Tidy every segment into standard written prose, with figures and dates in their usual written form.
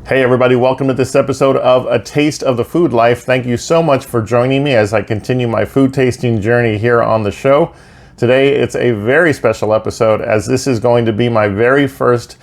Hey everybody, welcome to this episode of A Taste of the Food Life. Thank you so much for joining me as I continue my food tasting journey here on the show. Today it's a very special episode as this is going to be my very first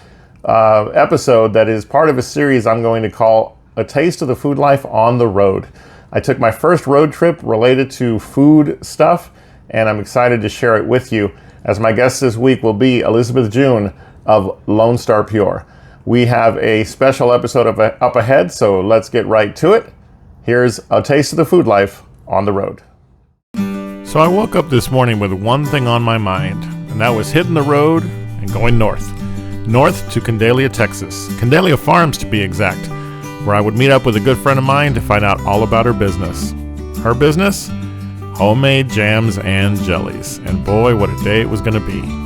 episode that is part of a series I'm going to call A Taste of the Food Life on the Road. I took my first road trip related to food stuff and I'm excited to share it with you, as my guest this week will be Elizabeth June of Lone Star Pure. We have a special episode up ahead, so let's get right to it. Here's A Taste of the Food Life on the road. So I woke up this morning with one thing on my mind, and that was hitting the road and going north. North to Candelia, Texas. Candelia Farms to be exact, where I would meet up with a good friend of mine to find out all about her business. Her business? Homemade jams and jellies. And boy, what a day it was going to be.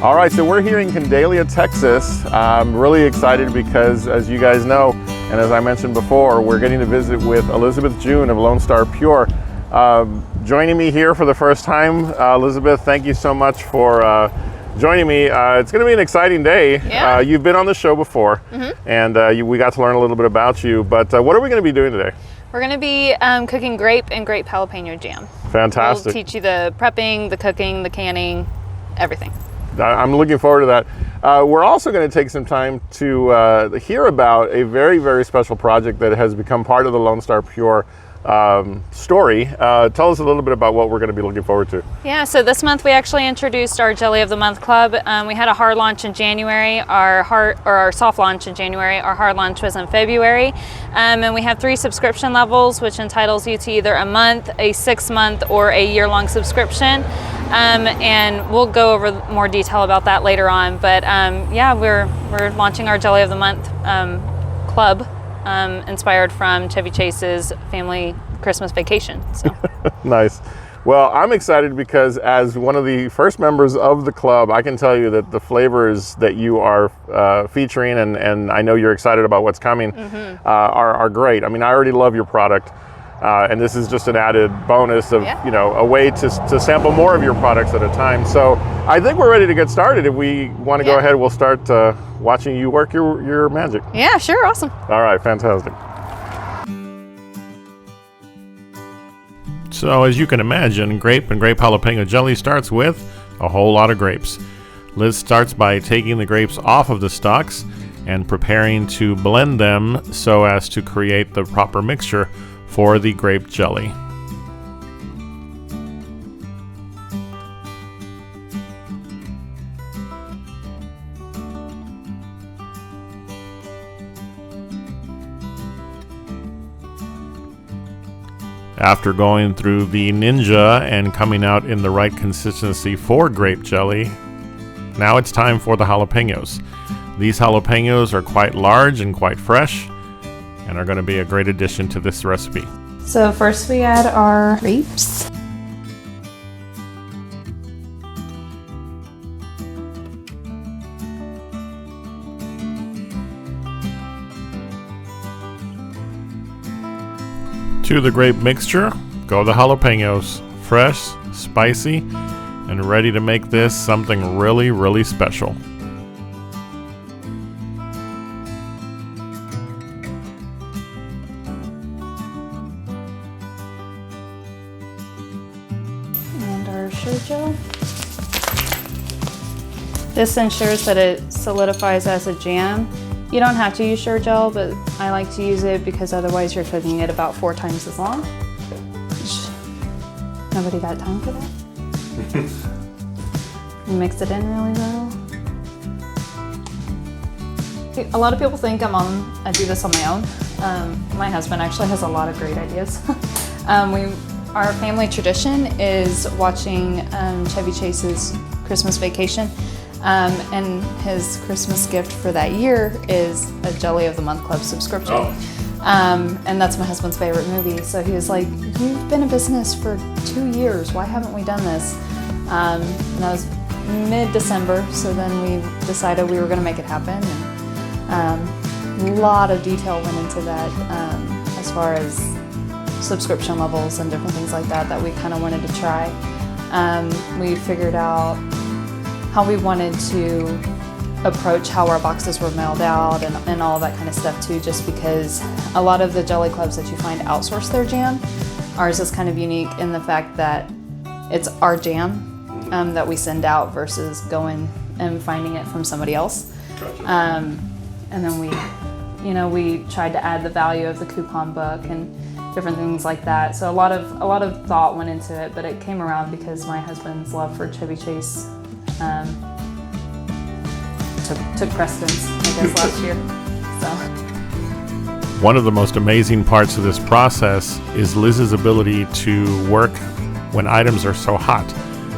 All right, so we're here in Candelia, Texas. I'm really excited because, as you guys know, and as I mentioned before, we're getting to visit with Elizabeth June of Lone Star Pure. Joining me here for the first time, Elizabeth, thank you so much for joining me. It's going to be an exciting day. Yeah. You've been on the show before, and we got to learn a little bit about you, but what are we going to be doing today? We're going to be cooking grape and grape jalapeno jam. Fantastic. We'll teach you the prepping, the cooking, the canning, everything. I'm looking forward to that. We're also going to take some time to hear about a very, very special project that has become part of the Lone Star Pure story. Tell us a little bit about what we're going to be looking forward to. Yeah, so this month we actually introduced our Jelly of the Month Club. We had a hard launch in January, our soft launch in January. Our hard launch was in February. And we have 3 subscription levels, which entitles you to either a month, a 6-month, or a year-long subscription. And we'll go over more detail about that later on. But yeah, we're launching our Jelly of the Month club, inspired from Chevy Chase's family Christmas vacation. So. Nice. Well, I'm excited because as one of the first members of the club, I can tell you that the flavors that you are featuring, and I know you're excited about what's coming, are great. I mean, I already love your product. And this is just an added bonus of, you know, a way to sample more of your products at a time. So I think we're ready to get started. If we want to go ahead, we'll start watching you work your magic. Yeah, sure. Awesome. All right. Fantastic. So as you can imagine, grape and grape jalapeno jelly starts with a whole lot of grapes. Liz starts by taking the grapes off of the stalks and preparing to blend them so as to create the proper mixture for the grape jelly. After going through the Ninja and coming out in the right consistency for grape jelly, now it's time for the jalapenos. These jalapenos are quite large and quite fresh, and are going to be a great addition to this recipe. So first we add our grapes. To the grape mixture, go the jalapenos, fresh, spicy, and ready to make this something really, really special. Gel. This ensures that it solidifies as a jam. You don't have to use Sure Gel, but I like to use it because otherwise you're cooking it about 4 times as long. Nobody got time for that. Mix it in really well. A lot of people think I do this on my own. My husband actually has a lot of great ideas. Our family tradition is watching Chevy Chase's Christmas Vacation, and his Christmas gift for that year is a Jelly of the Month Club subscription. And that's my husband's favorite movie. So he was like, "You've been in business for 2 years. Why haven't we done this?" And that was mid-December. So then we decided we were going to make it happen. And a lot of detail went into that as far as subscription levels and different things like that we kind of wanted to try. We figured out how we wanted to approach how our boxes were mailed out and all that kind of stuff too, just because a lot of the jelly clubs that you find outsource their jam. Ours is kind of unique in the fact that it's our jam that we send out versus going and finding it from somebody else. Gotcha. And then we tried to add the value of the coupon book and different things like that. So a lot of thought went into it, but it came around because my husband's love for Chevy Chase took precedence, I guess, last year. So. One of the most amazing parts of this process is Liz's ability to work when items are so hot.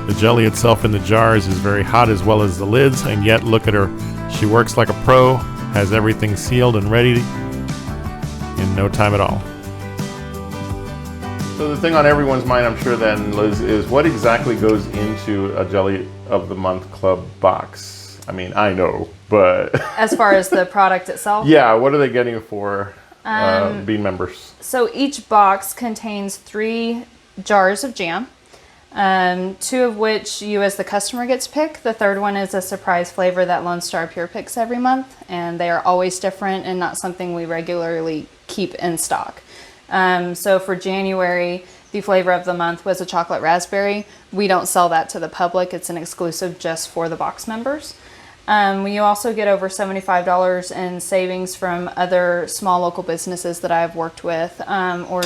The jelly itself in the jars is very hot, as well as the lids, and yet look at her. She works like a pro, has everything sealed and ready in no time at all. So the thing on everyone's mind, I'm sure then, Liz, is what exactly goes into a Jelly of the Month Club box? I mean, I know, but... As far as the product itself? Yeah, what are they getting for being members? So each box contains 3 jars of jam, 2 of which you as the customer gets to pick. The third one is a surprise flavor that Lone Star Pure picks every month, and they are always different and not something we regularly keep in stock. So for January, the flavor of the month was a chocolate raspberry. We don't sell that to the public. It's an exclusive just for the box members. You also get over $75 in savings from other small local businesses that I've worked with or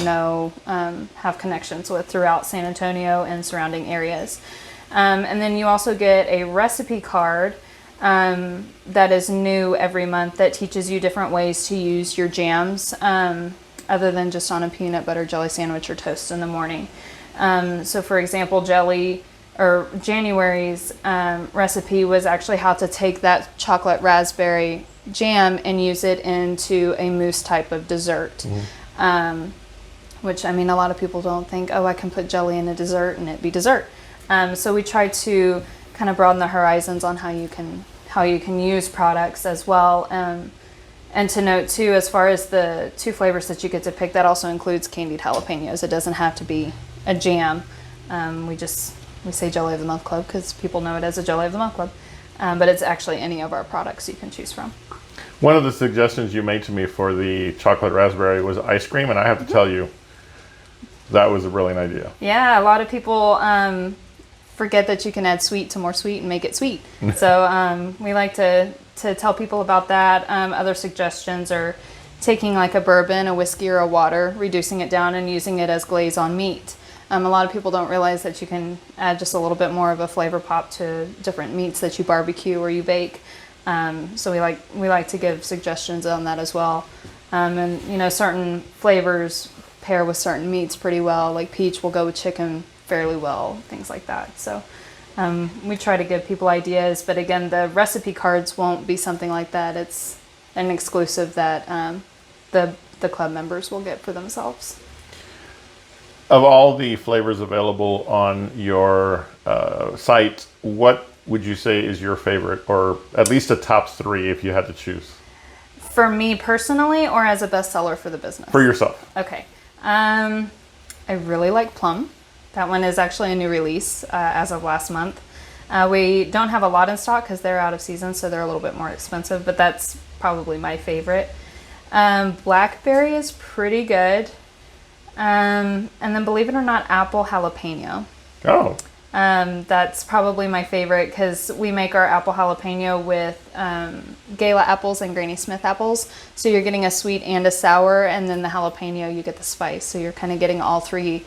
have connections with throughout San Antonio and surrounding areas. And then you also get a recipe card that is new every month that teaches you different ways to use your jams other than just on a peanut butter jelly sandwich or toast in the morning. So for example, January's recipe was actually how to take that chocolate raspberry jam and use it into a mousse type of dessert. Which, I mean, a lot of people don't think, oh, I can put jelly in a dessert and it be dessert. So we try to kind of broaden the horizons on how you can use products as well. And to note too, as far as the 2 flavors that you get to pick, that also includes candied jalapenos. It doesn't have to be a jam. We say Jelly of the Month Club because people know it as a Jelly of the Month Club. But it's actually any of our products you can choose from. One of the suggestions you made to me for the chocolate raspberry was ice cream, and I have to tell you, that was a brilliant idea. Yeah, a lot of people forget that you can add sweet to more sweet and make it sweet. So we like to tell people about that. Other suggestions are taking like a bourbon, a whiskey, or a water, reducing it down and using it as glaze on meat. A lot of people don't realize that you can add just a little bit more of a flavor pop to different meats that you barbecue or you bake. So we like to give suggestions on that as well. And certain flavors pair with certain meats pretty well. Like peach will go with chicken fairly well, things like that. So we try to give people ideas, but again, the recipe cards won't be something like that. It's an exclusive that the club members will get for themselves. Of all the flavors available on your site, what would you say is your favorite, or at least a top 3 if you had to choose? For me personally, or as a bestseller for the business? For yourself. Okay. I really like plum. That one is actually a new release as of last month. We don't have a lot in stock because they're out of season, so they're a little bit more expensive, but that's probably my favorite. Blackberry is pretty good. And then, believe it or not, apple jalapeno. Oh. That's probably my favorite because we make our apple jalapeno with Gala apples and Granny Smith apples. So you're getting a sweet and a sour, and then the jalapeno, you get the spice. So you're kind of getting all 3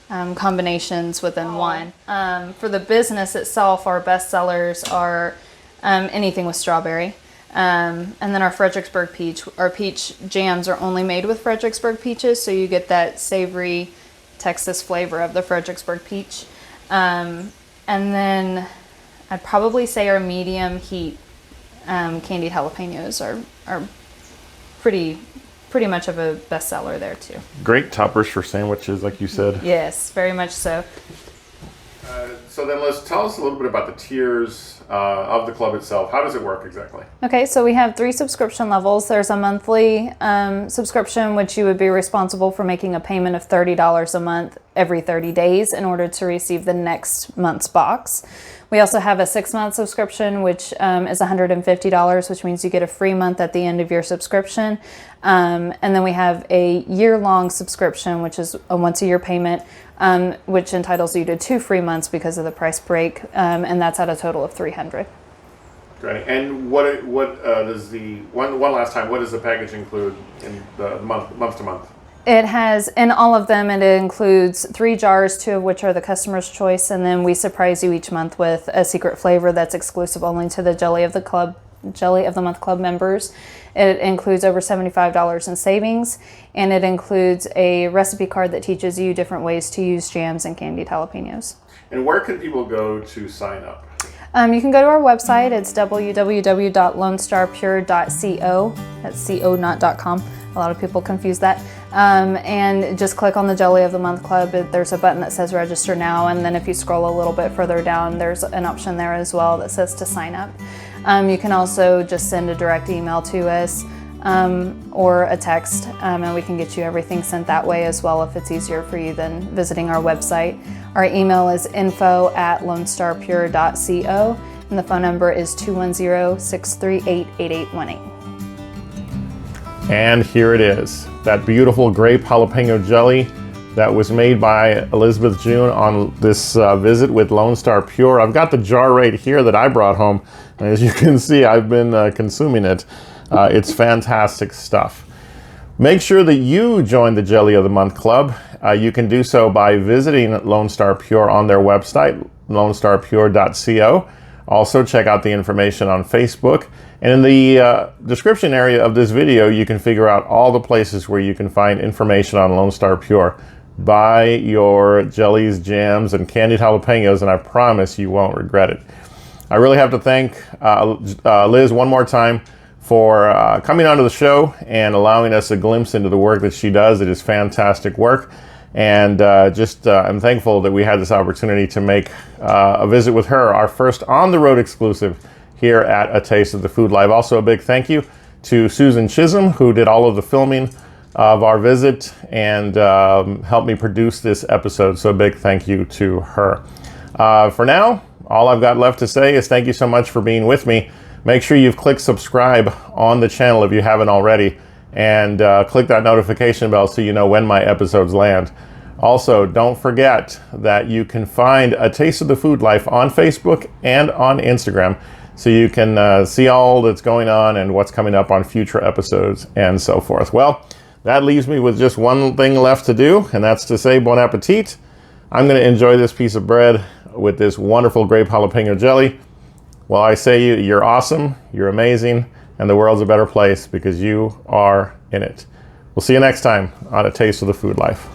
combinations within one. For the business itself, our best sellers are anything with strawberry. And then our Fredericksburg peach. Our peach jams are only made with Fredericksburg peaches, so you get that savory Texas flavor of the Fredericksburg peach. And then I'd probably say our medium heat candied jalapenos are pretty much of a bestseller there too. Great toppers for sandwiches, like you said. Yes, very much so. So then let's tell us a little bit about the tiers of the club itself. How does it work exactly? Okay, so we have 3 subscription levels. There's a monthly subscription, which you would be responsible for making a payment of $30 a month every 30 days in order to receive the next month's box. We also have a 6-month subscription, which is $150, which means you get a free month at the end of your subscription. And then we have a year-long subscription, which is a once-a-year payment, which entitles you to 2 free months because of the price break, and that's at a total of $300. Great. And what does the one last time? What does the package include in the month to month? It has, in all of them, it includes 3 jars, 2 of which are the customer's choice, and then we surprise you each month with a secret flavor that's exclusive only to the Jelly of the Month Club members. It includes over $75 in savings, and it includes a recipe card that teaches you different ways to use jams and candied jalapenos. And where can people go to sign up? You can go to our website. It's www.lonestarpure.co. That's co, not .com. A lot of people confuse that. And just click on the Jelly of the Month Club. There's a button that says register now, and then if you scroll a little bit further down, there's an option there as well that says to sign up. You can also just send a direct email to us or a text, and we can get you everything sent that way as well if it's easier for you than visiting our website. Our email is info@lonestarpure.co, and the phone number is 210-638-8818. And here it is, that beautiful grape jalapeno jelly that was made by Elizabeth June on this visit with Lone Star Pure. I've got the jar right here that I brought home, and as you can see, I've been consuming it. It's fantastic stuff. Make sure that you join the Jelly of the Month Club. You can do so by visiting Lone Star Pure on their website, lonestarpure.co. Also, check out the information on Facebook. And in the description area of this video, you can figure out all the places where you can find information on Lone Star Pure. Buy your jellies, jams, and candied jalapenos, and I promise you won't regret it. I really have to thank Liz one more time for coming onto the show and allowing us a glimpse into the work that she does. It is fantastic work. And I'm thankful that we had this opportunity to make a visit with her, our first on-the-road exclusive here at A Taste of the Food Life. Also a big thank you to Susan Chisholm, who did all of the filming of our visit and helped me produce this episode. So a big thank you to her. For now, all I've got left to say is thank you so much for being with me. Make sure you've clicked subscribe on the channel if you haven't already, and click that notification bell so you know when my episodes land. Also, don't forget that you can find A Taste of the Food Life on Facebook and on Instagram, so you can see all that's going on and what's coming up on future episodes and so forth. Well, that leaves me with just one thing left to do, and that's to say bon appetit. I'm going to enjoy this piece of bread with this wonderful grape jalapeno jelly. Well, I say you're awesome, you're amazing, and the world's a better place because you are in it. We'll see you next time on A Taste of the Food Life.